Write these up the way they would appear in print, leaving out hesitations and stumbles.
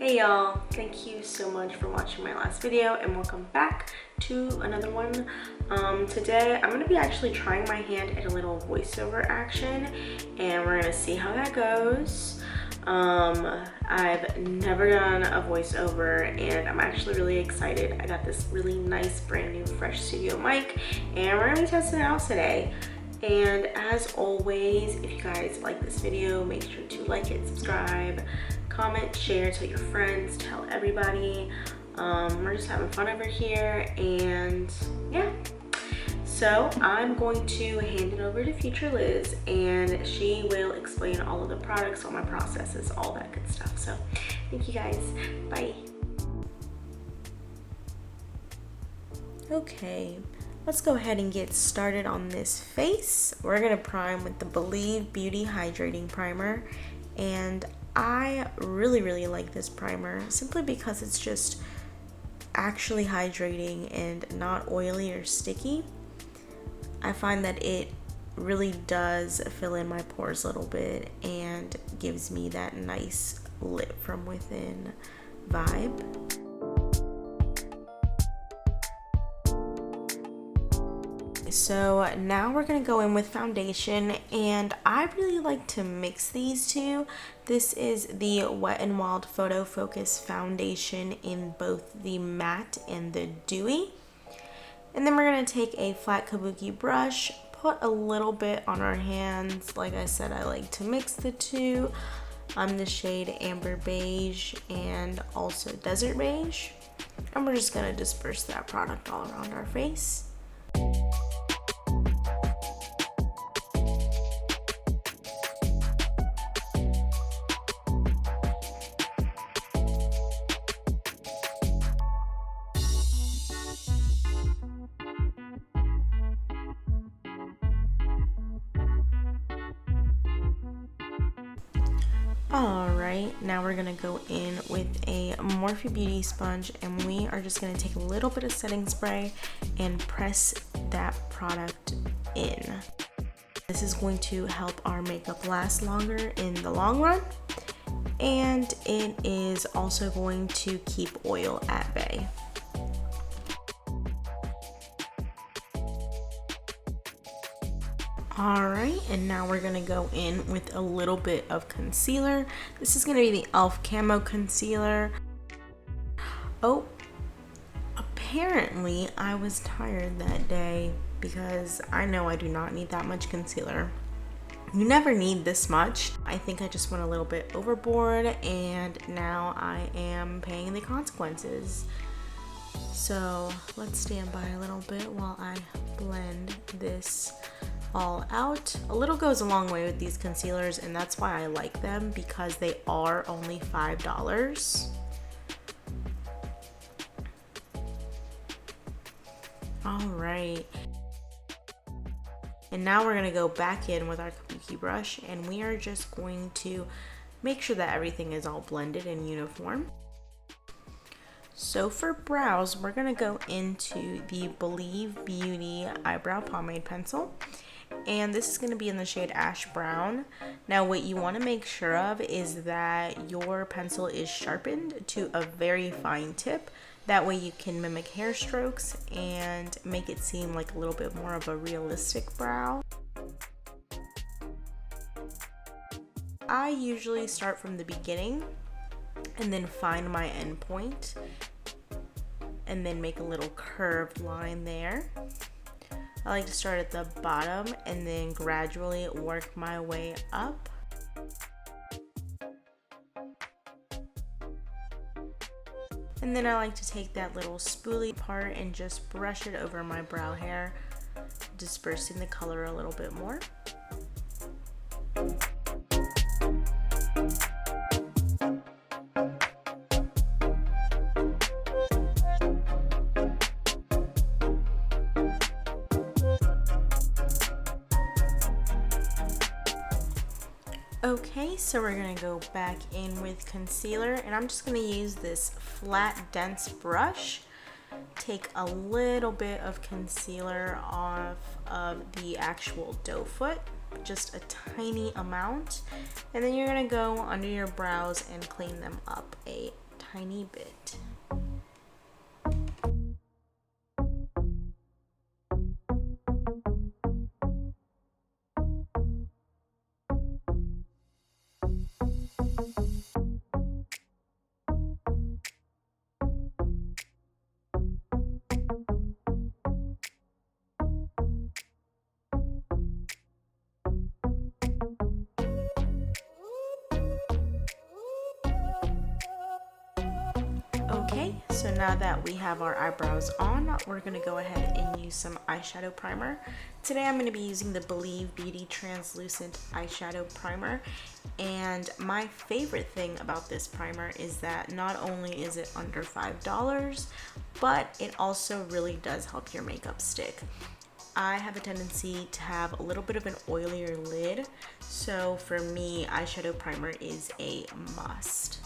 Hey y'all, thank you so much for watching my last video and welcome back to another one. Today I'm going to be actually trying my hand at a little voiceover action and we're going to see how that goes. I've never done a voiceover and I'm actually really excited. I got this really nice brand new fresh studio mic and we're going to be testing it out today. And as always, if you guys like this video, make sure to like it, subscribe, comment, share, tell your friends, tell everybody. We're just having fun over here and yeah. So I'm going to hand it over to future Liz and she will explain all of the products, all my processes, all that good stuff. So thank you guys, bye. Okay. Let's go ahead and get started on this face. We're gonna prime with the Believe Beauty Hydrating Primer. And I really like this primer simply because it's just actually hydrating and not oily or sticky. I find that it really does fill in my pores a little bit and gives me that nice lit from within vibe. So now we're gonna go in with foundation and I really like to mix these two. This is the Wet n Wild Photo Focus foundation in both the matte and the dewy. And then we're gonna take a flat kabuki brush, put a little bit on our hands. Like I said, I like to mix the two. I'm the shade Amber Beige and also Desert Beige. And we're just gonna disperse that product all around our face. Alright, now we're gonna go in with a Morphe Beauty sponge and we are just gonna take a little bit of setting spray and press that product in. This is going to help our makeup last longer in the long run, and it is also going to keep oil at bay. Alright, and now we're going to go in with a little bit of concealer. This is going to be the E.L.F. Camo concealer. Oh, apparently I was tired that day because I know I do not need that much concealer. You never need this much. I think I just went a little bit overboard and now I am paying the consequences. So let's stand by a little bit while I blend this all out. A little goes a long way with these concealers and that's why I like them, because they are only $5. All right. And now we're gonna go back in with our kabuki brush and we are just going to make sure that everything is all blended and uniform. So for brows, we're gonna go into the Believe Beauty Eyebrow Pomade Pencil. And this is going to be in the shade Ash Brown. Now what you want to make sure of is that your pencil is sharpened to a very fine tip. That way you can mimic hair strokes and make it seem like a little bit more of a realistic brow. I usually start from the beginning and then find my end point and then make a little curved line there. I like to start at the bottom and then gradually work my way up. And then I like to take that little spoolie part and just brush it over my brow hair, dispersing the color a little bit more. Okay, so we're gonna go back in with concealer and I'm just gonna use this flat, dense brush. Take a little bit of concealer off of the actual doe foot, just a tiny amount, and then you're gonna go under your brows and clean them up a tiny bit. Okay, so now that we have our eyebrows on, we're going to go ahead and use some eyeshadow primer. Today I'm going to be using the Believe Beauty Translucent Eyeshadow Primer. And my favorite thing about this primer is that not only is it under $5, but it also really does help your makeup stick. I have a tendency to have a little bit of an oilier lid, so for me, eyeshadow primer is a must.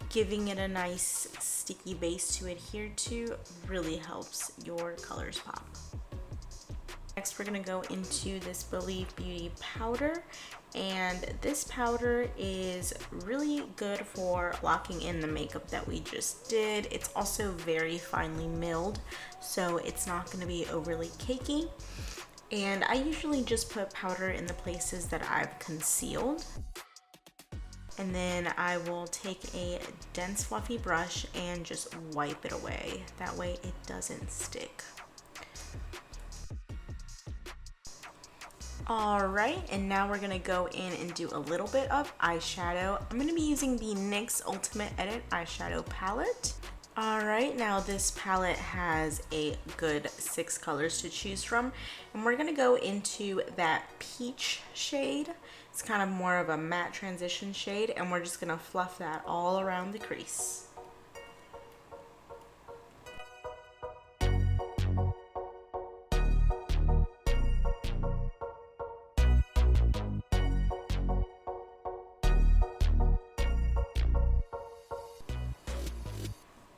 Giving it a nice sticky base to adhere to really helps your colors pop. Next, we're gonna go into this Believe Beauty powder, and this powder is really good for locking in the makeup that we just did. It's also very finely milled, so it's not gonna be overly cakey. And I usually just put powder in the places that I've concealed. And then I will take a dense fluffy brush and just wipe it away. That way it doesn't stick. Alright, and now we're going to go in and do a little bit of eyeshadow. I'm going to be using the NYX Ultimate Edit eyeshadow palette. Alright, now this palette has a good 6 colors to choose from, and we're going to go into that peach shade. It's kind of more of a matte transition shade, and we're just going to fluff that all around the crease.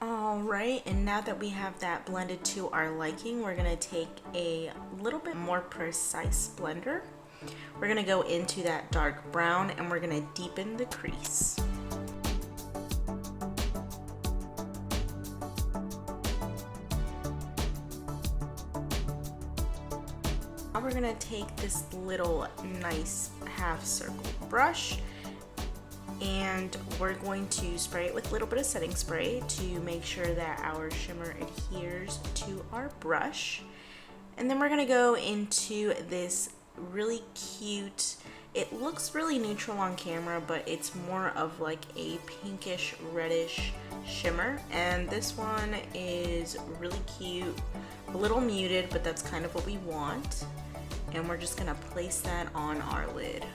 Alright, and now that we have that blended to our liking, we're going to take a little bit more precise blender. We're going to go into that dark brown and we're going to deepen the crease. Now we're going to take this little nice half circle brush, and we're going to spray it with a little bit of setting spray to make sure that our shimmer adheres to our brush. And then we're going to go into this really cute, it looks really neutral on camera, but it's more of like a pinkish reddish shimmer, and this one is really cute, a little muted, but that's kind of what we want. And we're just gonna place that on our lid.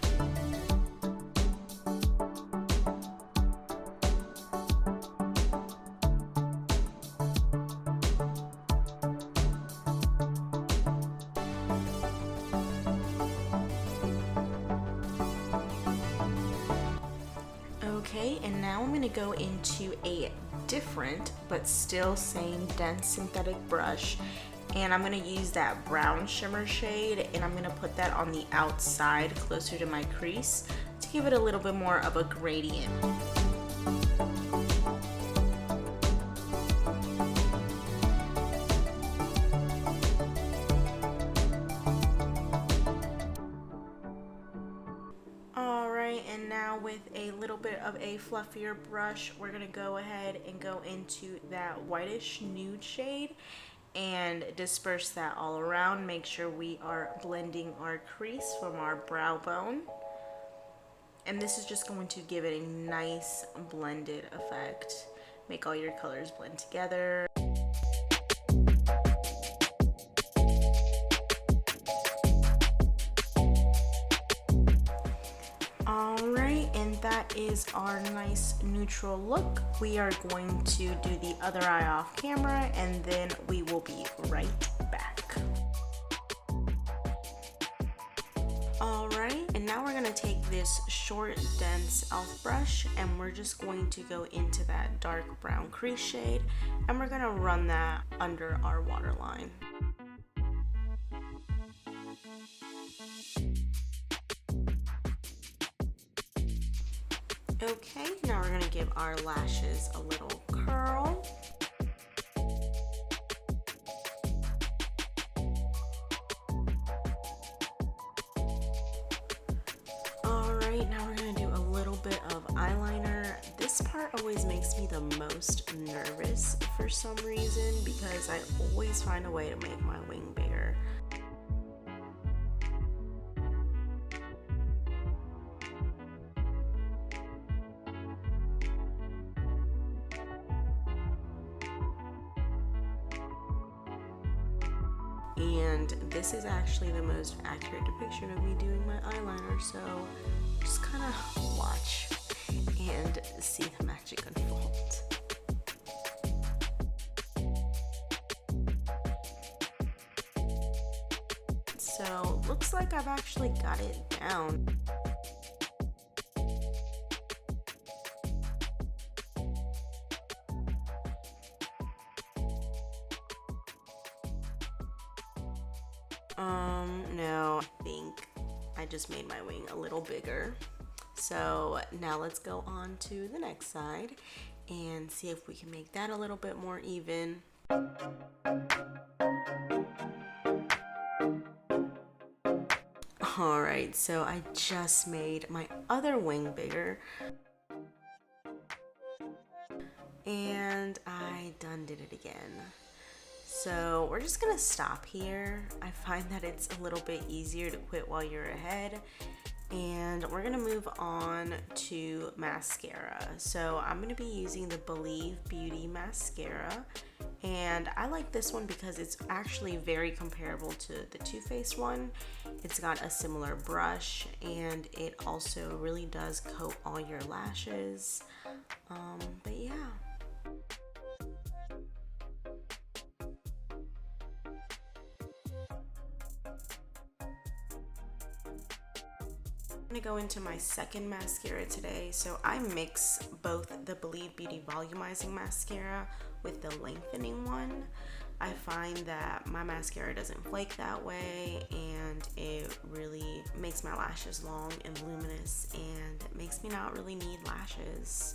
Okay, and now I'm going to go into a different but still same dense synthetic brush, and I'm going to use that brown shimmer shade, and I'm going to put that on the outside closer to my crease to give it a little bit more of a gradient. And now with a little bit of a fluffier brush, we're going to go ahead and go into that whitish nude shade and disperse that all around. Make sure we are blending our crease from our brow bone. And this is just going to give it a nice blended effect. Make all your colors blend together. Alright, and that is our nice neutral look. We are going to do the other eye off camera, and then we will be right back. Alright, and now we're going to take this short, dense e.l.f. brush, and we're just going to go into that dark brown crease shade, and we're going to run that under our waterline. Okay, now we're going to give our lashes a little curl. curl. Alright, now we're going to do a little bit of eyeliner. This part always makes me the most nervous for some reason because I always find a way to make my wing bigger. And this is actually the most accurate depiction of me doing my eyeliner, so just kind of watch and see the magic unfold. So looks like I've actually got it down. No, I think I just made my wing a little bigger. So now let's go on to the next side and see if we can make that a little bit more even. Alright, so I just made my other wing bigger. And I done did it again. So we're just gonna stop here. I find that it's a little bit easier to quit while you're ahead. And we're gonna move on to mascara. So I'm gonna be using the Believe Beauty mascara. And I like this one because it's actually very comparable to the Too Faced one. It's got a similar brush and it also really does coat all your lashes. But yeah. I'm gonna go into my second mascara today. So I mix both the Believe Beauty volumizing mascara with the lengthening one. I find that my mascara doesn't flake that way and it really makes my lashes long and voluminous and it makes me not really need lashes.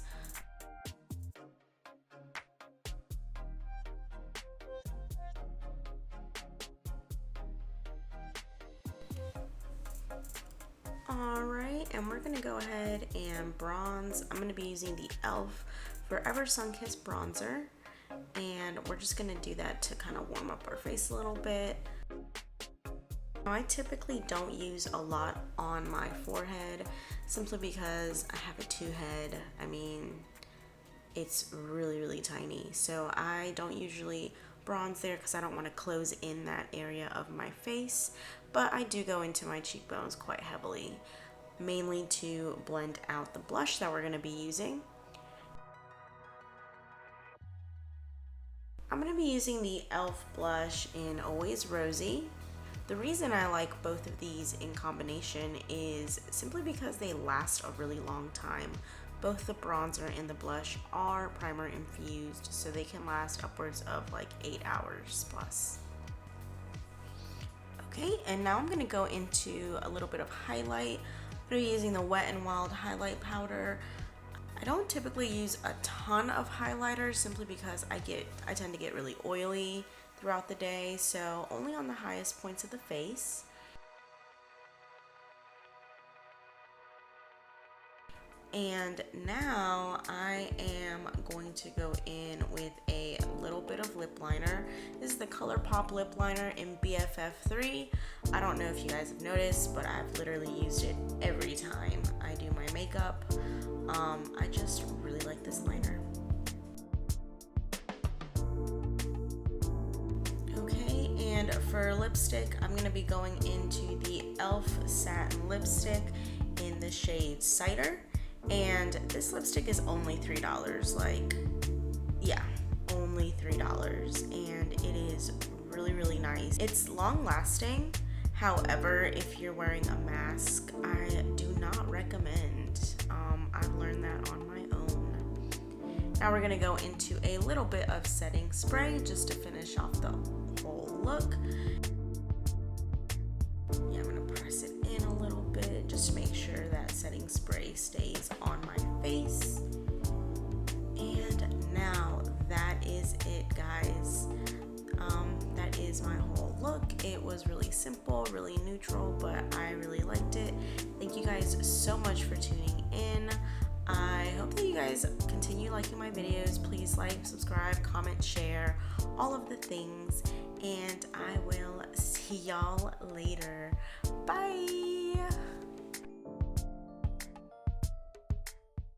Alright, and we're going to go ahead and bronze. I'm going to be using the E.L.F. Forever Sunkissed bronzer, and we're just going to do that to kind of warm up our face a little bit. I typically don't use a lot on my forehead simply because I have a two-head. I mean, it's really tiny, so I don't usually bronze there because I don't want to close in that area of my face, but I do go into my cheekbones quite heavily, mainly to blend out the blush that we're going to be using. I'm going to be using the E.L.F. blush in Always Rosy. The reason I like both of these in combination is simply because they last a really long time. Both the bronzer and the blush are primer infused, so they can last upwards of like 8 hours plus. Okay, and now I'm going to go into a little bit of highlight. I'm going to be using the Wet n Wild highlight powder. I don't typically use a ton of highlighters simply because I tend to get really oily throughout the day, so only on the highest points of the face. And now I am going to go in with a little bit of lip liner. This is the ColourPop lip liner in BFF3. I don't know if you guys have noticed, but I've literally used it every time I do my makeup. I just really like this liner. Okay, and for lipstick, I'm going to be going into the E.L.F. Satin Lipstick in the shade Cider. And this lipstick is only $3, like, yeah, only $3, and it is really nice. It's long lasting. However, if you're wearing a mask, I do not recommend. I've learned that on my own. Now we're gonna go into a little bit of setting spray just to finish off the whole look. Yeah, I'm gonna press it in a little bit just to make sure that setting spray stays on my face. And now It was really simple, really neutral, but I really liked it. Thank you guys so much for tuning in. I hope that you guys continue liking my videos. Please like, subscribe, comment, share, all of the things, and I will see y'all later.